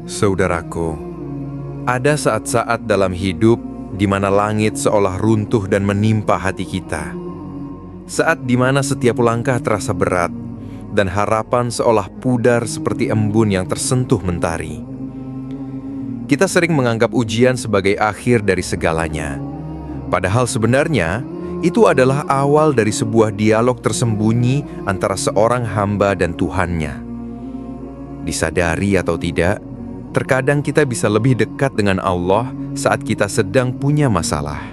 Saudaraku, ada saat-saat dalam hidup di mana langit seolah runtuh dan menimpa hati kita. Saat di mana setiap langkah terasa berat dan harapan seolah pudar seperti embun yang tersentuh mentari. Kita sering menganggap ujian sebagai akhir dari segalanya. Padahal sebenarnya itu adalah awal dari sebuah dialog tersembunyi antara seorang hamba dan Tuhannya. Disadari atau tidak, terkadang kita bisa lebih dekat dengan Allah saat kita sedang punya masalah.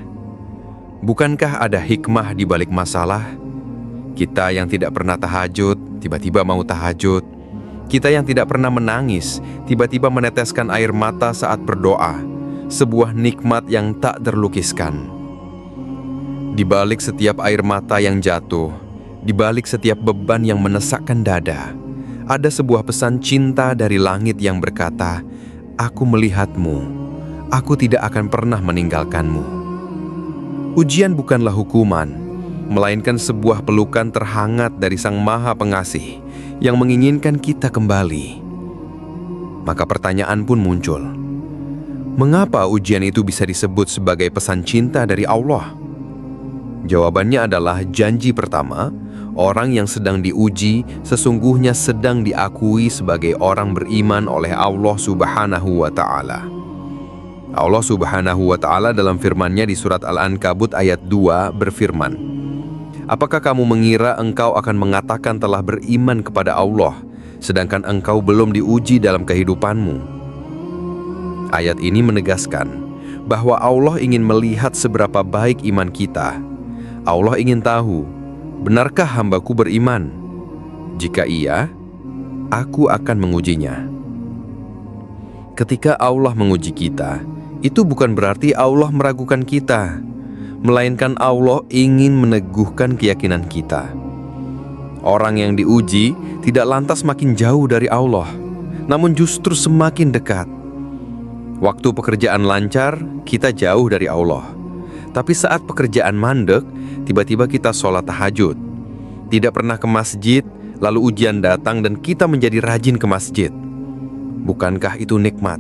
Bukankah ada hikmah di balik masalah? Kita yang tidak pernah tahajud, tiba-tiba mau tahajud. Kita yang tidak pernah menangis, tiba-tiba meneteskan air mata saat berdoa. Sebuah nikmat yang tak terlukiskan. Di balik setiap air mata yang jatuh, di balik setiap beban yang menesakkan dada, ada sebuah pesan cinta dari langit yang berkata, "Aku melihatmu, aku tidak akan pernah meninggalkanmu." Ujian bukanlah hukuman, melainkan sebuah pelukan terhangat dari Sang Maha Pengasih yang menginginkan kita kembali. Maka pertanyaan pun muncul. Mengapa ujian itu bisa disebut sebagai pesan cinta dari Allah? Jawabannya adalah janji pertama, orang yang sedang diuji sesungguhnya sedang diakui sebagai orang beriman oleh Allah Subhanahu wa Ta'ala. Allah Subhanahu wa Ta'ala dalam firman-Nya di surat Al-Ankabut ayat 2 berfirman, "Apakah kamu mengira engkau akan mengatakan telah beriman kepada Allah, sedangkan engkau belum diuji dalam kehidupanmu?" Ayat ini menegaskan bahwa Allah ingin melihat seberapa baik iman kita. Allah ingin tahu, benarkah hambaku beriman? Jika iya, aku akan mengujinya. Ketika Allah menguji kita, itu bukan berarti Allah meragukan kita, melainkan Allah ingin meneguhkan keyakinan kita. Orang yang diuji tidak lantas makin jauh dari Allah, namun justru semakin dekat. Waktu pekerjaan lancar, kita jauh dari Allah. Tapi saat pekerjaan mandek, tiba-tiba kita sholat tahajud. Tidak pernah ke masjid, lalu ujian datang dan kita menjadi rajin ke masjid. Bukankah itu nikmat?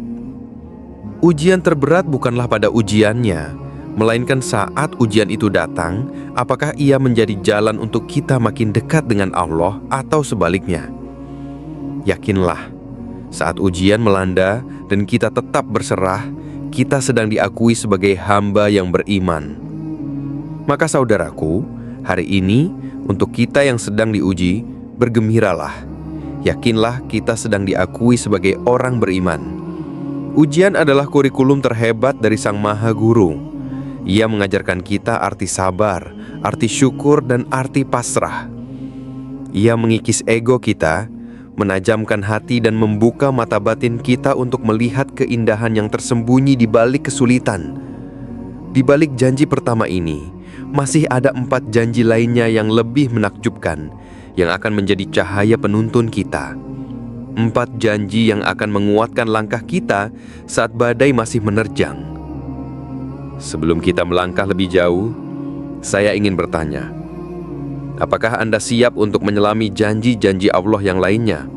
Ujian terberat bukanlah pada ujiannya, melainkan saat ujian itu datang, apakah ia menjadi jalan untuk kita makin dekat dengan Allah atau sebaliknya? Yakinlah, saat ujian melanda dan kita tetap berserah, kita sedang diakui sebagai hamba yang beriman. Maka saudaraku, hari ini untuk kita yang sedang diuji, bergembiralah. Yakinlah kita sedang diakui sebagai orang beriman. Ujian adalah kurikulum terhebat dari Sang Maha Guru. Ia mengajarkan kita arti sabar, arti syukur, dan arti pasrah. Ia mengikis ego kita, menajamkan hati dan membuka mata batin kita untuk melihat keindahan yang tersembunyi di balik kesulitan. Di balik janji pertama ini, masih ada 4 janji lainnya yang lebih menakjubkan, yang akan menjadi cahaya penuntun kita. 4 janji yang akan menguatkan langkah kita saat badai masih menerjang. Sebelum kita melangkah lebih jauh, saya ingin bertanya, apakah Anda siap untuk menyelami janji-janji Allah yang lainnya?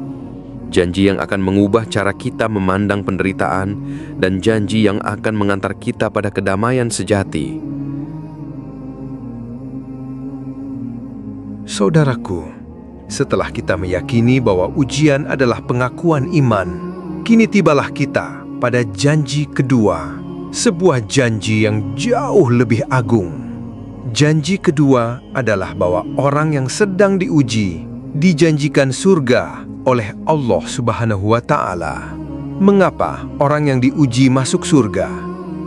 Janji yang akan mengubah cara kita memandang penderitaan dan janji yang akan mengantar kita pada kedamaian sejati. Saudaraku, setelah kita meyakini bahwa ujian adalah pengakuan iman, kini tibalah kita pada janji kedua, sebuah janji yang jauh lebih agung. Janji kedua adalah bahwa orang yang sedang diuji dijanjikan surga oleh Allah Subhanahu wa Ta'ala. Mengapa orang yang diuji masuk surga?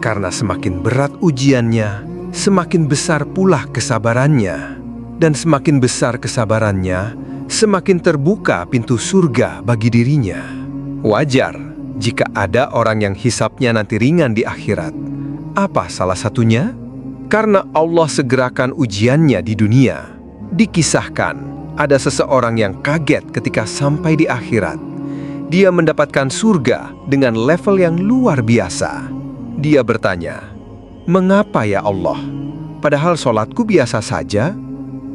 Karena semakin berat ujiannya, semakin besar pula kesabarannya. Dan semakin besar kesabarannya, semakin terbuka pintu surga bagi dirinya. Wajar jika ada orang yang hisapnya nanti ringan di akhirat. Apa salah satunya? Karena Allah segerakan ujiannya di dunia. Dikisahkan, ada seseorang yang kaget ketika sampai di akhirat. Dia mendapatkan surga dengan level yang luar biasa. Dia bertanya, "Mengapa ya Allah? Padahal sholatku biasa saja,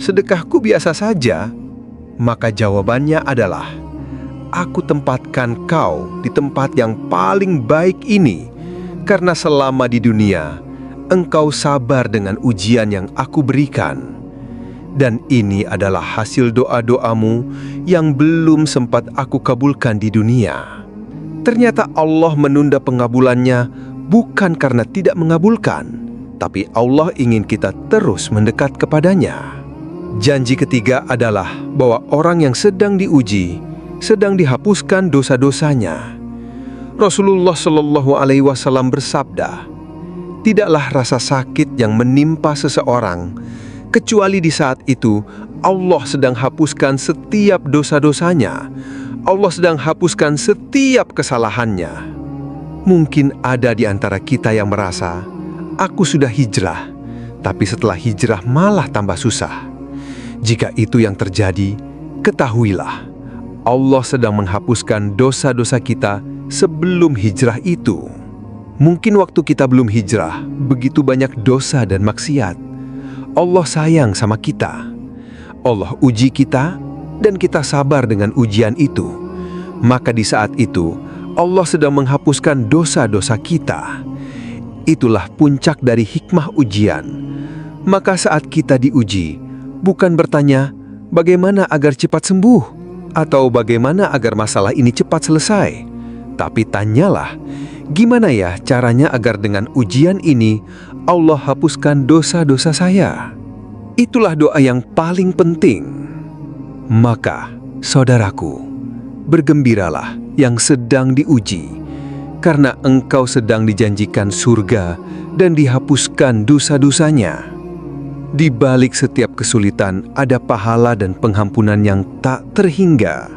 sedekahku biasa saja." Maka jawabannya adalah, aku tempatkan kau di tempat yang paling baik ini, karena selama di dunia, engkau sabar dengan ujian yang aku berikan. Dan ini adalah hasil doa-doamu yang belum sempat aku kabulkan di dunia. Ternyata Allah menunda pengabulannya bukan karena tidak mengabulkan, tapi Allah ingin kita terus mendekat kepadanya. Janji ketiga adalah bahwa orang yang sedang diuji, sedang dihapuskan dosa-dosanya. Rasulullah Shallallahu Alaihi Wasallam bersabda, "Tidaklah rasa sakit yang menimpa seseorang, kecuali di saat itu Allah sedang hapuskan setiap dosa-dosanya. Allah sedang hapuskan setiap kesalahannya." Mungkin ada di antara kita yang merasa, "Aku sudah hijrah, tapi setelah hijrah malah tambah susah." Jika itu yang terjadi, ketahuilah, Allah sedang menghapuskan dosa-dosa kita sebelum hijrah itu. Mungkin waktu kita belum hijrah, begitu banyak dosa dan maksiat. Allah sayang sama kita. Allah uji kita, dan kita sabar dengan ujian itu. Maka di saat itu, Allah sedang menghapuskan dosa-dosa kita. Itulah puncak dari hikmah ujian. Maka saat kita diuji, bukan bertanya, bagaimana agar cepat sembuh, atau bagaimana agar masalah ini cepat selesai. Tapi tanyalah, gimana ya caranya agar dengan ujian ini Allah hapuskan dosa-dosa saya? Itulah doa yang paling penting. Maka, saudaraku, bergembiralah yang sedang diuji, karena engkau sedang dijanjikan surga dan dihapuskan dosa-dosanya. Di balik setiap kesulitan ada pahala dan pengampunan yang tak terhingga.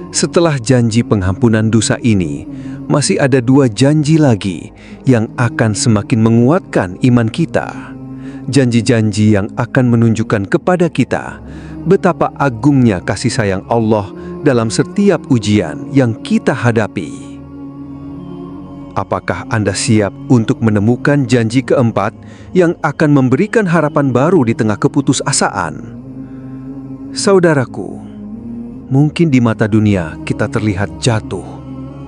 Setelah janji pengampunan dosa ini, masih ada 2 janji lagi yang akan semakin menguatkan iman kita. Janji-janji yang akan menunjukkan kepada kita betapa agungnya kasih sayang Allah dalam setiap ujian yang kita hadapi. Apakah Anda siap untuk menemukan janji keempat yang akan memberikan harapan baru di tengah keputusasaan? Saudaraku, mungkin di mata dunia kita terlihat jatuh,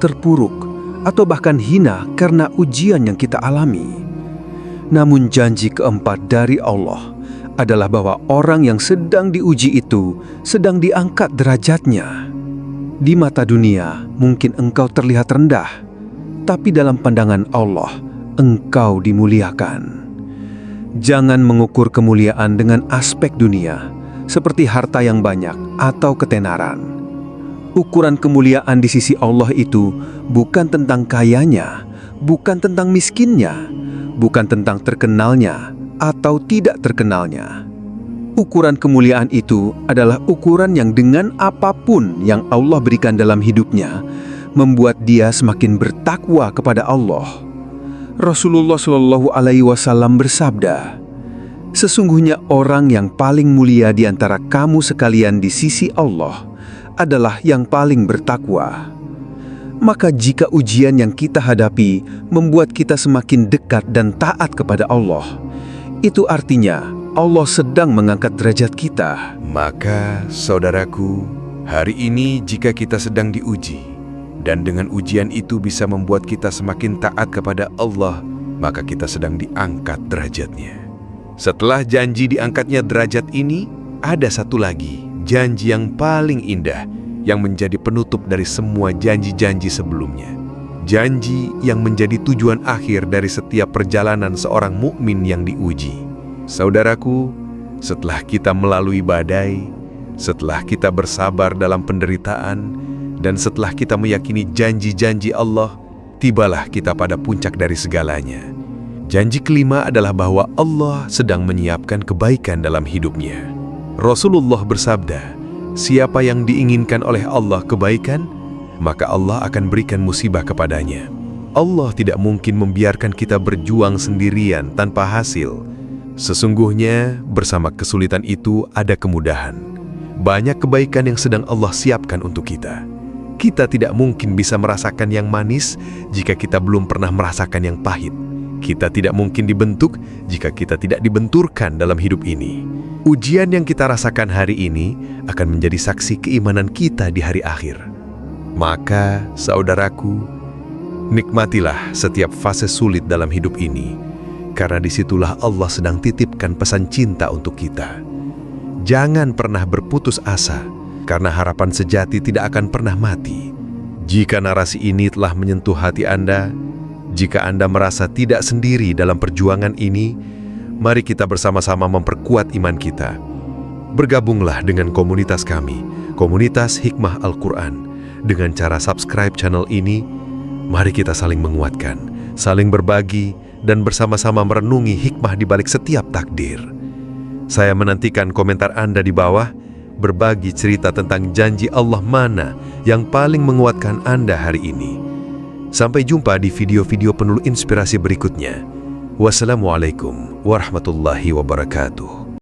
terpuruk, atau bahkan hina karena ujian yang kita alami. Namun janji keempat dari Allah adalah bahwa orang yang sedang diuji itu sedang diangkat derajatnya. Di mata dunia mungkin engkau terlihat rendah, tapi dalam pandangan Allah, engkau dimuliakan. Jangan mengukur kemuliaan dengan aspek dunia, seperti harta yang banyak atau ketenaran. Ukuran kemuliaan di sisi Allah itu bukan tentang kayanya, bukan tentang miskinnya, bukan tentang terkenalnya atau tidak terkenalnya. Ukuran kemuliaan itu adalah ukuran yang dengan apapun yang Allah berikan dalam hidupnya, membuat dia semakin bertakwa kepada Allah. Rasulullah Shallallahu Alaihi Wasallam bersabda, "Sesungguhnya orang yang paling mulia di antara kamu sekalian di sisi Allah adalah yang paling bertakwa." Maka jika ujian yang kita hadapi membuat kita semakin dekat dan taat kepada Allah, itu artinya Allah sedang mengangkat derajat kita. Maka, saudaraku, hari ini jika kita sedang diuji, dan dengan ujian itu bisa membuat kita semakin taat kepada Allah, maka kita sedang diangkat derajatnya. Setelah janji diangkatnya derajat ini, ada satu lagi, janji yang paling indah, yang menjadi penutup dari semua janji-janji sebelumnya. Janji yang menjadi tujuan akhir dari setiap perjalanan seorang mukmin yang diuji. Saudaraku, setelah kita melalui badai, setelah kita bersabar dalam penderitaan, dan setelah kita meyakini janji-janji Allah, tibalah kita pada puncak dari segalanya. Janji kelima adalah bahwa Allah sedang menyiapkan kebaikan dalam hidupnya. Rasulullah bersabda, "Siapa yang diinginkan oleh Allah kebaikan, maka Allah akan berikan musibah kepadanya." Allah tidak mungkin membiarkan kita berjuang sendirian tanpa hasil. Sesungguhnya, bersama kesulitan itu ada kemudahan. Banyak kebaikan yang sedang Allah siapkan untuk kita. Kita tidak mungkin bisa merasakan yang manis jika kita belum pernah merasakan yang pahit. Kita tidak mungkin dibentuk jika kita tidak dibenturkan dalam hidup ini. Ujian yang kita rasakan hari ini akan menjadi saksi keimanan kita di hari akhir. Maka, saudaraku, nikmatilah setiap fase sulit dalam hidup ini, karena disitulah Allah sedang titipkan pesan cinta untuk kita. Jangan pernah berputus asa, karena harapan sejati tidak akan pernah mati. Jika narasi ini telah menyentuh hati Anda, jika Anda merasa tidak sendiri dalam perjuangan ini, mari kita bersama-sama memperkuat iman kita. Bergabunglah dengan komunitas kami, komunitas Hikmah Al-Quran. Dengan cara subscribe channel ini, mari kita saling menguatkan, saling berbagi, dan bersama-sama merenungi hikmah di balik setiap takdir. Saya menantikan komentar Anda di bawah, berbagi cerita tentang janji Allah mana yang paling menguatkan Anda hari ini. Sampai jumpa di video-video penuh inspirasi berikutnya. Wassalamualaikum warahmatullahi wabarakatuh.